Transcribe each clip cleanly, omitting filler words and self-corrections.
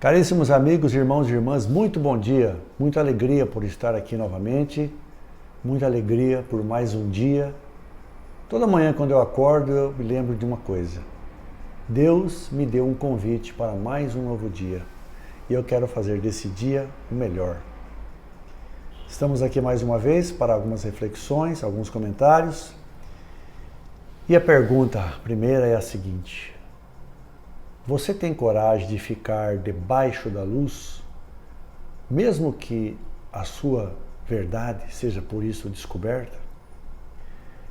Caríssimos amigos, irmãos e irmãs, muito bom dia, muita alegria por estar aqui novamente, muita alegria por mais um dia. Toda manhã quando eu acordo eu me lembro de uma coisa: Deus me deu um convite para mais um novo dia e eu quero fazer desse dia o melhor. Estamos aqui mais uma vez para algumas reflexões, alguns comentários. E a pergunta primeira é a seguinte: você tem coragem de ficar debaixo da luz, mesmo que a sua verdade seja por isso descoberta?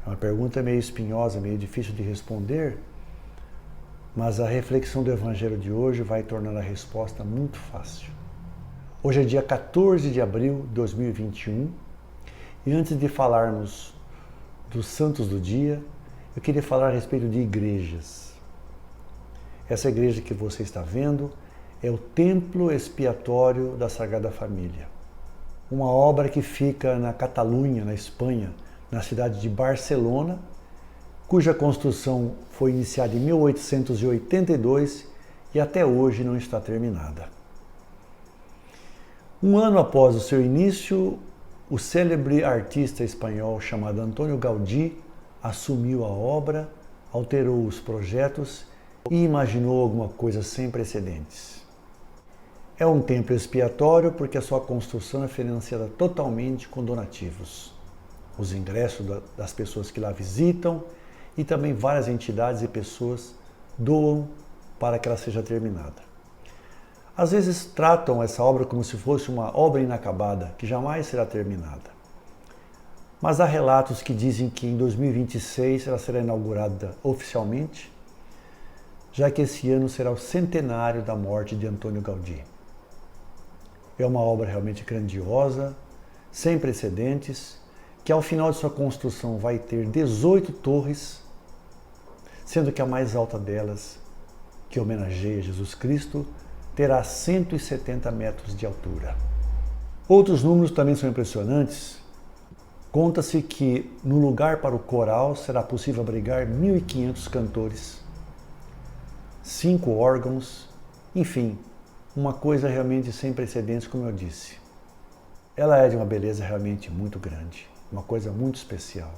É uma pergunta meio espinhosa, meio difícil de responder, mas a reflexão do Evangelho de hoje vai tornar a resposta muito fácil. Hoje é dia 14 de abril de 2021 e antes de falarmos dos santos do dia, eu queria falar a respeito de igrejas. Essa igreja que você está vendo é o Templo Expiatório da Sagrada Família. Uma obra que fica na Catalunha, na Espanha, na cidade de Barcelona, cuja construção foi iniciada em 1882 e até hoje não está terminada. Um ano após o seu início, o célebre artista espanhol chamado Antônio Gaudí assumiu a obra, alterou os projetos e imaginou alguma coisa sem precedentes. É um templo expiatório porque a sua construção é financiada totalmente com donativos. Os ingressos das pessoas que lá visitam e também várias entidades e pessoas doam para que ela seja terminada. Às vezes tratam essa obra como se fosse uma obra inacabada, que jamais será terminada. Mas há relatos que dizem que em 2026 ela será inaugurada oficialmente, já que esse ano será o centenário da morte de Antônio Gaudí. É uma obra realmente grandiosa, sem precedentes, que ao final de sua construção vai ter 18 torres, sendo que a mais alta delas, que homenageia Jesus Cristo, terá 170 metros de altura. Outros números também são impressionantes. Conta-se que no lugar para o coral será possível abrigar 1.500 cantores, 5 órgãos, enfim, uma coisa realmente sem precedentes, como eu disse. Ela é de uma beleza realmente muito grande, uma coisa muito especial.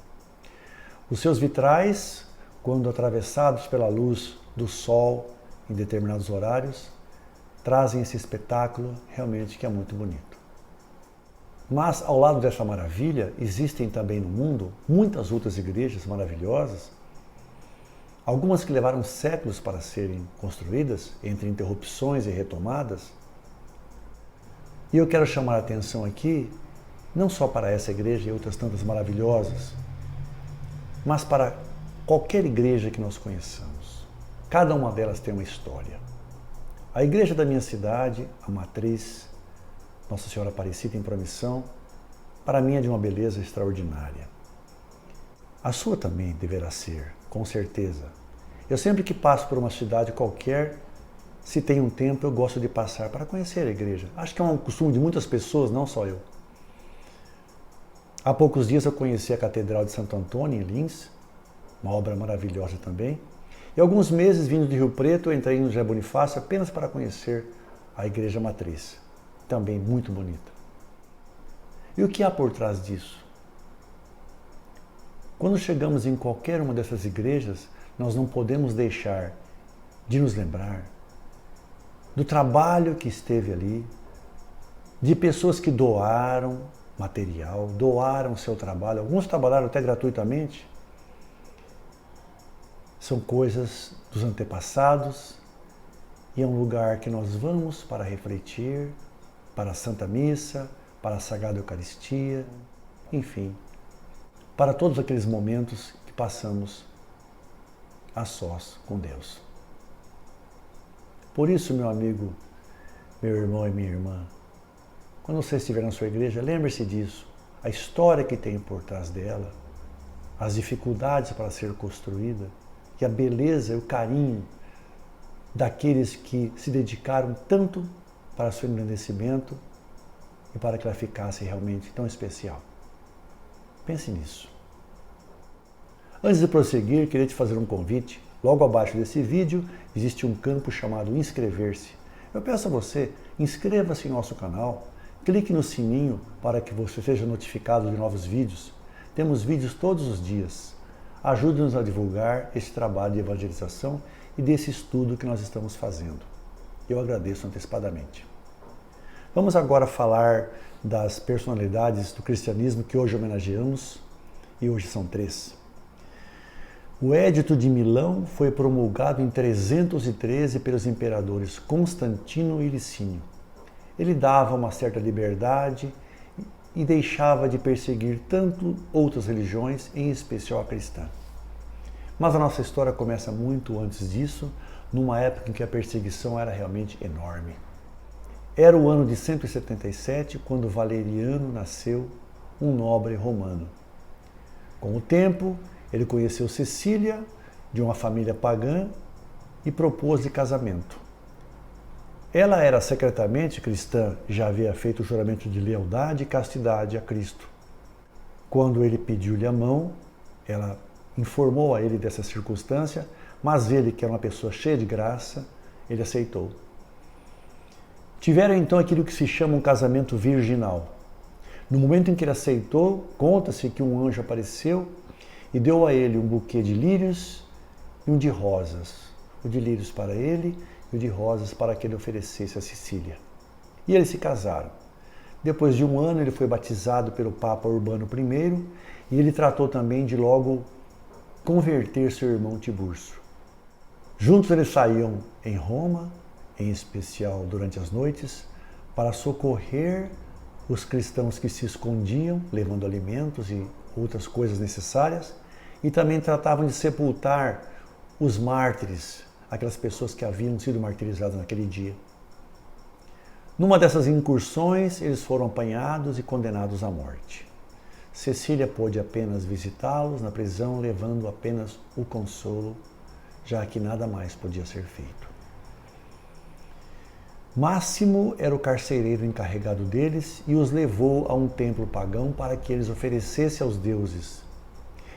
Os seus vitrais, quando atravessados pela luz do sol em determinados horários, trazem esse espetáculo realmente que é muito bonito. Mas ao lado dessa maravilha, existem também no mundo muitas outras igrejas maravilhosas, algumas que levaram séculos para serem construídas, entre interrupções e retomadas. E eu quero chamar a atenção aqui, não só para essa igreja e outras tantas maravilhosas, mas para qualquer igreja que nós conheçamos. Cada uma delas tem uma história. A igreja da minha cidade, a Matriz, Nossa Senhora Aparecida em Promissão, para mim é de uma beleza extraordinária. A sua também deverá ser, com certeza. Eu sempre que passo por uma cidade qualquer, se tem um tempo, eu gosto de passar para conhecer a igreja. Acho que é um costume de muitas pessoas, não só eu. Há poucos dias eu conheci a Catedral de Santo Antônio, em Lins, uma obra maravilhosa também. E alguns meses, vindo de Rio Preto, eu entrei no José Bonifácio apenas para conhecer a Igreja Matriz, também muito bonita. E o que há por trás disso? Quando chegamos em qualquer uma dessas igrejas, nós não podemos deixar de nos lembrar do trabalho que esteve ali, de pessoas que doaram material, doaram seu trabalho, alguns trabalharam até gratuitamente. São coisas dos antepassados e é um lugar que nós vamos para refletir, para a Santa Missa, para a Sagrada Eucaristia, enfim, para todos aqueles momentos que passamos a sós com Deus. Por isso, meu amigo, meu irmão e minha irmã, quando você estiver na sua igreja, lembre-se disso, a história que tem por trás dela, as dificuldades para ser construída e a beleza e o carinho daqueles que se dedicaram tanto para seu engrandecimento e para que ela ficasse realmente tão especial. Pense nisso. Antes de prosseguir, queria te fazer um convite. Logo abaixo desse vídeo existe um campo chamado inscrever-se. Eu peço a você, inscreva-se em nosso canal, clique no sininho para que você seja notificado de novos vídeos. Temos vídeos todos os dias. Ajude-nos a divulgar esse trabalho de evangelização e desse estudo que nós estamos fazendo. Eu agradeço antecipadamente. Vamos agora falar das personalidades do cristianismo que hoje homenageamos, e hoje são 3. O Edito de Milão foi promulgado em 313 pelos imperadores Constantino e Licínio. Ele dava uma certa liberdade e deixava de perseguir tanto outras religiões, em especial a cristã. Mas a nossa história começa muito antes disso, numa época em que a perseguição era realmente enorme. Era o ano de 177, quando Valeriano nasceu, um nobre romano. Com o tempo, ele conheceu Cecília, de uma família pagã, e propôs-lhe casamento. Ela era secretamente cristã, já havia feito o juramento de lealdade e castidade a Cristo. Quando ele pediu-lhe a mão, ela informou a ele dessa circunstância, mas ele, que era uma pessoa cheia de graça, ele aceitou. Tiveram então aquilo que se chama um casamento virginal. No momento em que ele aceitou, conta-se que um anjo apareceu e deu a ele um buquê de lírios e um de rosas. O de lírios para ele e o de rosas para que ele oferecesse a Cecília. E eles se casaram. Depois de um ano, ele foi batizado pelo Papa Urbano I e ele tratou também de logo converter seu irmão Tibúrcio. Juntos eles saíam em Roma, em especial durante as noites, para socorrer os cristãos que se escondiam, levando alimentos e outras coisas necessárias, e também tratavam de sepultar os mártires, aquelas pessoas que haviam sido martirizadas naquele dia. Numa dessas incursões, eles foram apanhados e condenados à morte. Cecília pôde apenas visitá-los na prisão, levando apenas o consolo, já que nada mais podia ser feito. Máximo era o carcereiro encarregado deles e os levou a um templo pagão para que eles oferecessem aos deuses.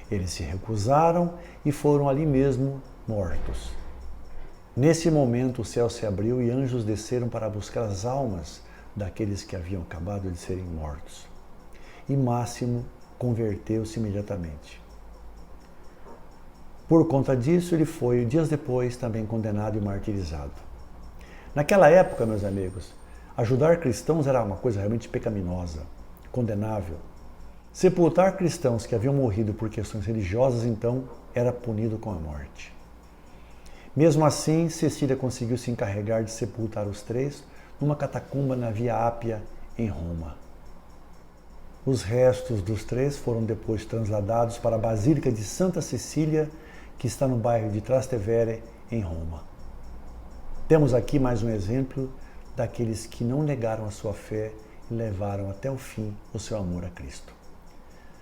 Eles se recusaram e foram ali mesmo mortos. Nesse momento o céu se abriu e anjos desceram para buscar as almas daqueles que haviam acabado de serem mortos. E Máximo converteu-se imediatamente. Por conta disso, ele foi, dias depois, também condenado e martirizado. Naquela época, meus amigos, ajudar cristãos era uma coisa realmente pecaminosa, condenável. Sepultar cristãos que haviam morrido por questões religiosas, então, era punido com a morte. Mesmo assim, Cecília conseguiu se encarregar de sepultar os 3 numa catacumba na Via Ápia, em Roma. Os restos dos 3 foram depois transladados para a Basílica de Santa Cecília, que está no bairro de Trastevere, em Roma. Temos aqui mais um exemplo daqueles que não negaram a sua fé e levaram até o fim o seu amor a Cristo.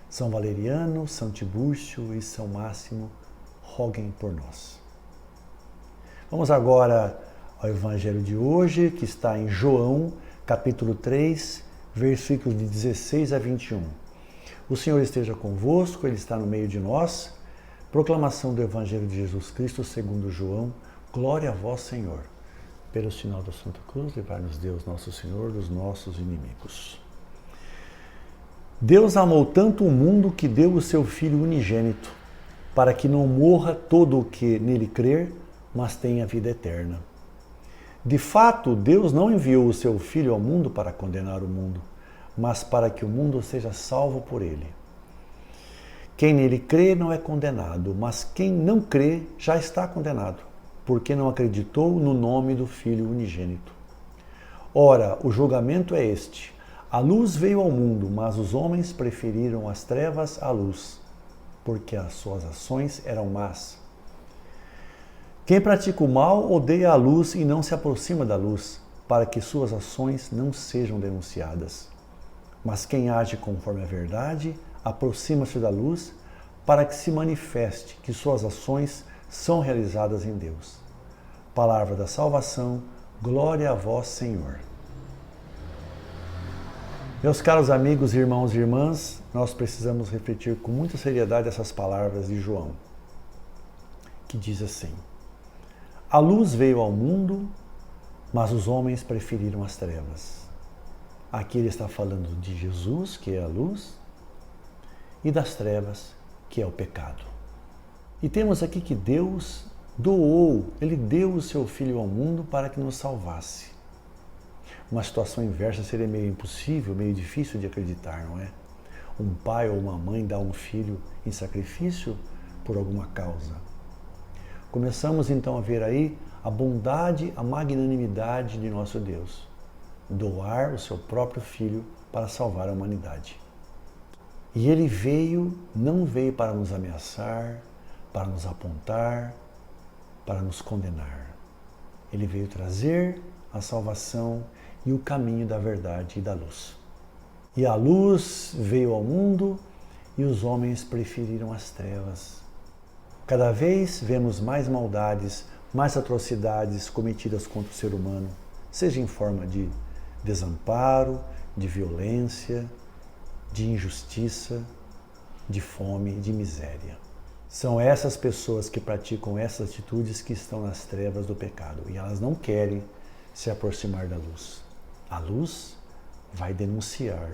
São Valeriano, São Tibúrcio e São Máximo, roguem por nós. Vamos agora ao Evangelho de hoje, que está em João, capítulo 3, versículos de 16 a 21. O Senhor esteja convosco, Ele está no meio de nós. Proclamação do Evangelho de Jesus Cristo segundo João. Glória a vós, Senhor. Pelo sinal da Santa Cruz, livrai-nos Deus, nosso Senhor, dos nossos inimigos. Deus amou tanto o mundo que deu o seu Filho unigênito, para que não morra todo o que nele crer, mas tenha vida eterna. De fato, Deus não enviou o seu Filho ao mundo para condenar o mundo, mas para que o mundo seja salvo por ele. Quem nele crê não é condenado, mas quem não crê já está condenado, porque não acreditou no nome do Filho unigênito. Ora, o julgamento é este: a luz veio ao mundo, mas os homens preferiram as trevas à luz, porque as suas ações eram más. Quem pratica o mal odeia a luz e não se aproxima da luz, para que suas ações não sejam denunciadas. Mas quem age conforme a verdade, aproxima-se da luz, para que se manifeste que suas ações são realizadas em Deus. Palavra da salvação, glória a vós, Senhor. Meus caros amigos, irmãos e irmãs, nós precisamos refletir com muita seriedade essas palavras de João, que diz assim: a luz veio ao mundo, Mas os homens preferiram as trevas. Aqui ele está falando de Jesus, que é a luz, e das trevas, que é o pecado. E temos aqui que Deus doou, Ele deu o seu Filho ao mundo para que nos salvasse. Uma situação inversa seria meio impossível, meio difícil de acreditar, não é? Um pai ou uma mãe dá um filho em sacrifício por alguma causa. Começamos então a ver aí a bondade, a magnanimidade de nosso Deus. Doar o seu próprio Filho para salvar a humanidade. E Ele não veio para nos ameaçar, para nos apontar, para nos condenar. Ele veio trazer a salvação e o caminho da verdade e da luz. E a luz veio ao mundo e os homens preferiram as trevas. Cada vez vemos mais maldades, mais atrocidades cometidas contra o ser humano, seja em forma de desamparo, de violência, de injustiça, de fome, de miséria. São essas pessoas que praticam essas atitudes que estão nas trevas do pecado e elas não querem se aproximar da luz. A luz vai denunciar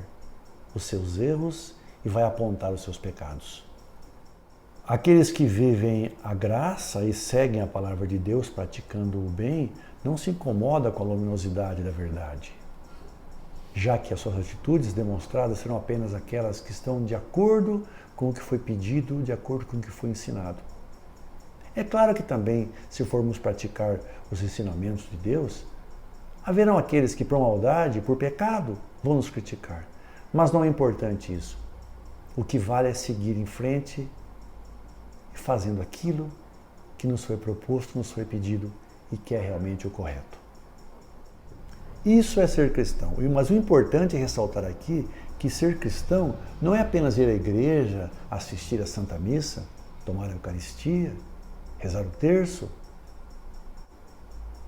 os seus erros e vai apontar os seus pecados. Aqueles que vivem a graça e seguem a palavra de Deus praticando o bem não se incomodam com a luminosidade da verdade, já que as suas atitudes demonstradas serão apenas aquelas que estão de acordo com o que foi pedido, de acordo com o que foi ensinado. É claro que também, se formos praticar os ensinamentos de Deus, haverão aqueles que por maldade, por pecado, vão nos criticar. Mas não é importante isso. O que vale é seguir em frente, fazendo aquilo que nos foi proposto, nos foi pedido e que é realmente o correto. Isso é ser cristão. Mas o importante é ressaltar aqui que ser cristão não é apenas ir à igreja, assistir à Santa Missa, tomar a Eucaristia, rezar o terço.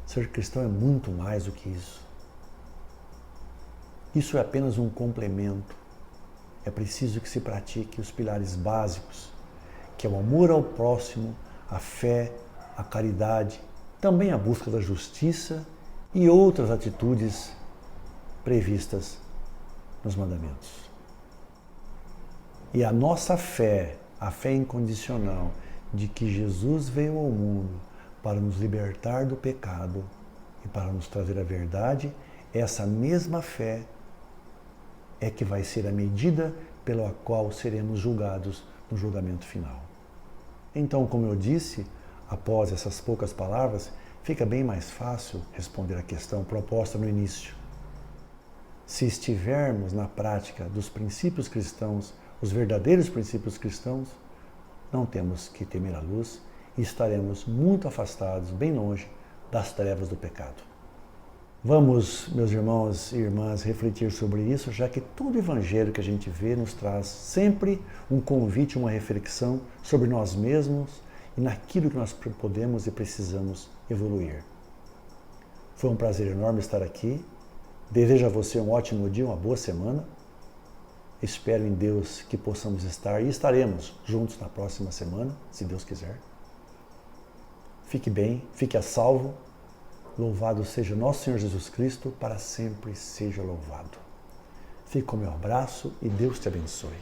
Ser cristão é muito mais do que isso. Isso é apenas um complemento. É preciso que se pratique os pilares básicos, que é o amor ao próximo, a fé, a caridade, também a busca da justiça e outras atitudes previstas nos mandamentos. E a nossa fé, a fé incondicional de que Jesus veio ao mundo para nos libertar do pecado e para nos trazer a verdade, essa mesma fé é que vai ser a medida pela qual seremos julgados no julgamento final. Então, como eu disse, após essas poucas palavras, fica bem mais fácil responder a questão proposta no início. Se estivermos na prática dos princípios cristãos, os verdadeiros princípios cristãos, não temos que temer a luz e estaremos muito afastados, bem longe das trevas do pecado. Vamos, meus irmãos e irmãs, refletir sobre isso, já que todo evangelho que a gente vê nos traz sempre um convite, uma reflexão sobre nós mesmos e naquilo que nós podemos e precisamos evoluir. Foi um prazer enorme estar aqui. Desejo a você um ótimo dia, uma boa semana. Espero em Deus que possamos estar e estaremos juntos na próxima semana, se Deus quiser. Fique bem, fique a salvo. Louvado seja nosso Senhor Jesus Cristo, para sempre seja louvado. Fique com o meu abraço e Deus te abençoe.